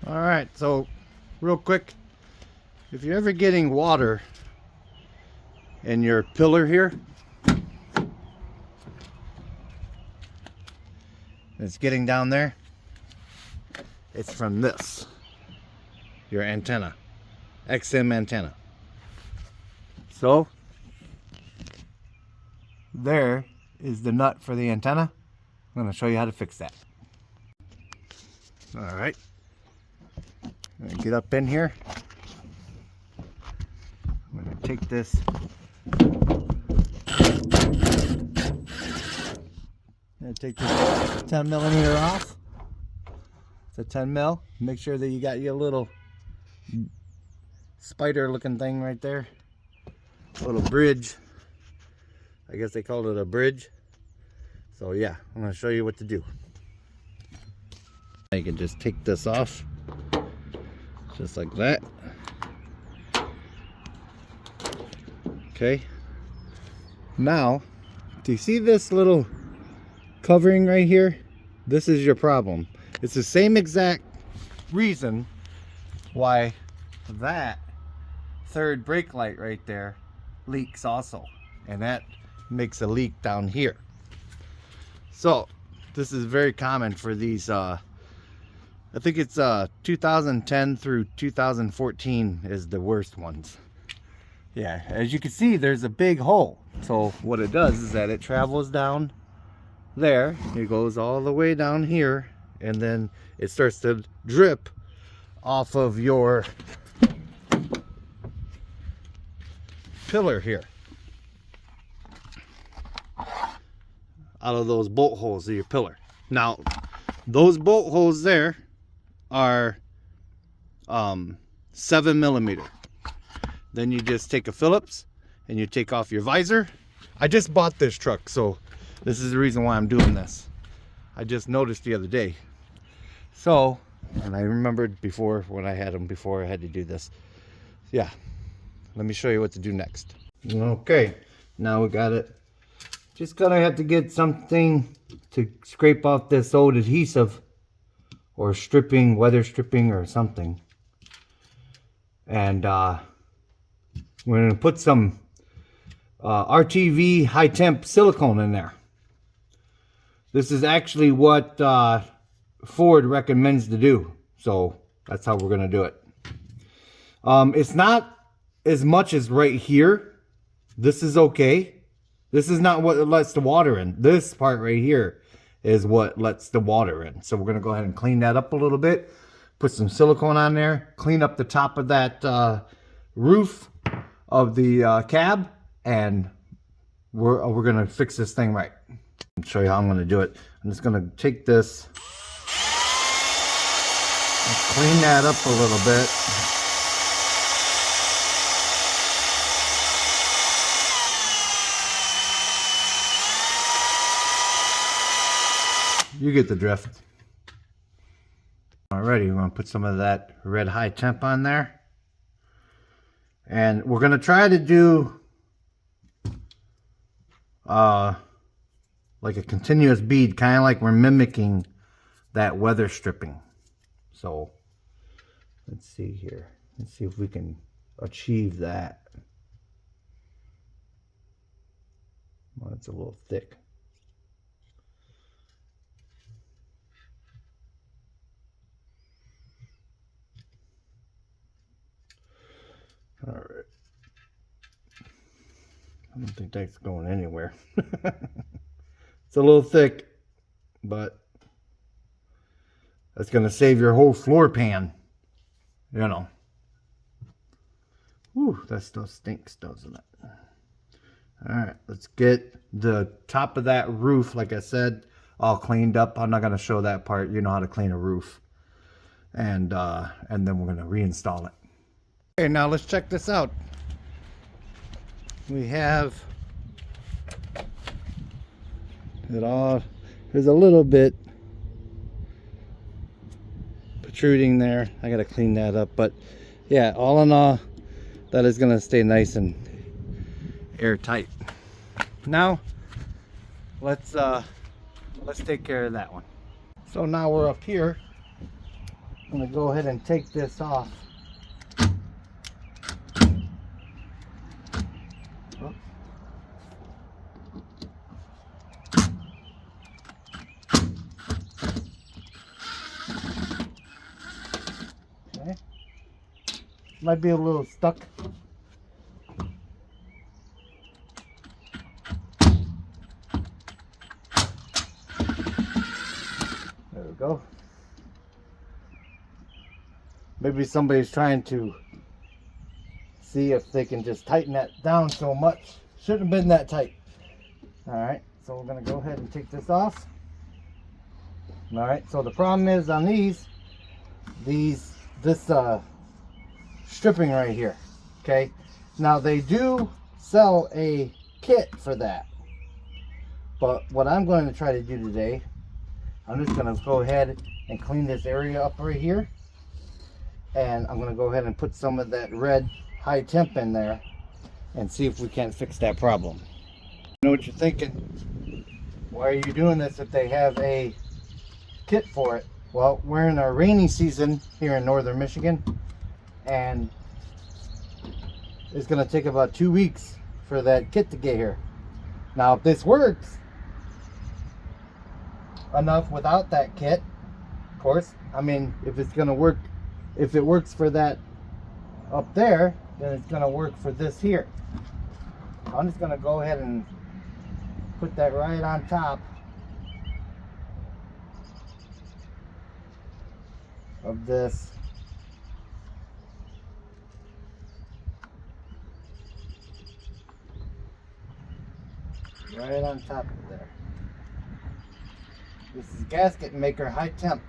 All right, so real quick, if you're ever getting water in your pillar here, it's getting down there, it's from this, your antenna, XM antenna. So there is the nut for the antenna. I'm going to show you how to fix that. All right, I'm going to get up in here. I'm going to take this take this 10 millimeter off. It's a 10 mil. Make sure that you got your little spider looking thing right there. A little bridge. I guess they called it a bridge. So yeah, I'm going to show you what to do. You can just take this off. Just like that. Okay. Now, do you see this little covering right here? This is your problem. It's the same exact reason why that third brake light right there leaks also, and that makes a leak down here. So this is very common for these I think it's 2010 through 2014 is the worst ones. Yeah, as you can see, there's a big hole. So what it does is that it travels down there, it goes all the way down here, and then it starts to drip off of your pillar here, out of those bolt holes of your pillar. Now those bolt holes there are 7 millimeter. Then you just take a Phillips and you take off your visor. I just bought this truck, so this is the reason why I'm doing this. I just noticed the other day. So, and I remembered before when I had them before I had to do this. Yeah, let me show you what to do next. Okay, now we got it. Just gonna have to get something to scrape off this old adhesive or stripping, weather stripping or something. And we're gonna put some RTV high-temp silicone in there. This is actually what Ford recommends to do, so that's how we're gonna do it. It's not as much as right here. This is okay. This is not what lets the water in. This part right here is what lets the water in. So we're gonna go ahead and clean that up a little bit. Put some silicone on there. Clean up the top of that roof of the cab, and we're gonna fix this thing right. I'll show you how I'm gonna do it. I'm just gonna take this and clean that up a little bit. You get the drift. Alrighty, we're gonna put some of that red high temp on there. And we're gonna try to do like a continuous bead, kind of like we're mimicking that weather stripping. So let's see here. Let's see if we can achieve that. Well, it's a little thick. All right. I don't think that's going anywhere. It's a little thick, but that's going to save your whole floor pan, you know. Whew, that still stinks, doesn't it? All right, let's get the top of that roof, like I said, all cleaned up. I'm not going to show that part. You know how to clean a roof. And then we're going to reinstall it. Okay, now let's check this out. We have it all, there's a little bit protruding there. I gotta clean that up, but yeah, all in all, that is gonna stay nice and airtight. Now let's take care of that one. So now we're up here I'm going to go ahead and take this off. Okay. Might be a little stuck. There we go. Maybe somebody's trying to see if they can just tighten that down so much. Shouldn't have been that tight. Alright, so we're going to go ahead and take this off. Alright, so the problem is on this stripping right here. Okay, now they do sell a kit for that. But what I'm going to try to do today, I'm just going to go ahead and clean this area up right here. And I'm going to go ahead and put some of that red high temp in there and see if we can't fix that problem. I know what you're thinking. Why are you doing this if they have a kit for it? Well, we're in our rainy season here in northern Michigan, and it's going to take about 2 weeks for that kit to get here. Now, if this works enough without that kit, of course, I mean, if it's going to work, if it works for that up there, then it's going to work for this here. I'm just going to go ahead and put that right on top of this. Right on top of there. This is gasket maker high temp.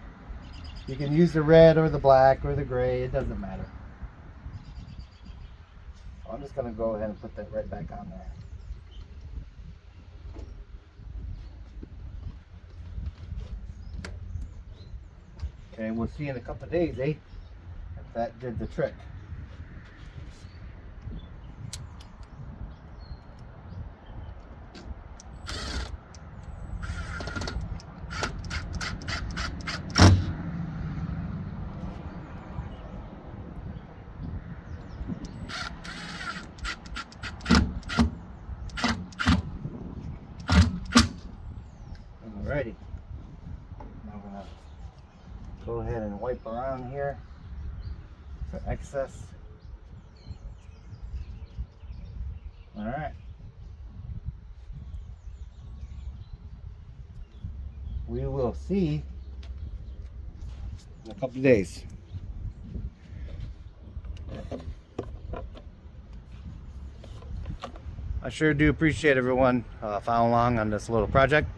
You can use the red or the black or the gray, it doesn't matter. I'm just going to go ahead and put that right back on there. Okay, we'll see in a couple of days, if that did the trick. Alrighty, now I'm going to go ahead and wipe around here for excess. Alright. We will see in a couple of days. I sure do appreciate everyone following along on this little project.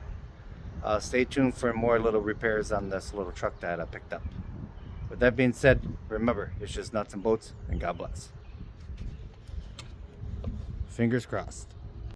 Stay tuned for more little repairs on this little truck that I picked up. With that being said, remember, it's just nuts and bolts, and God bless. Fingers crossed.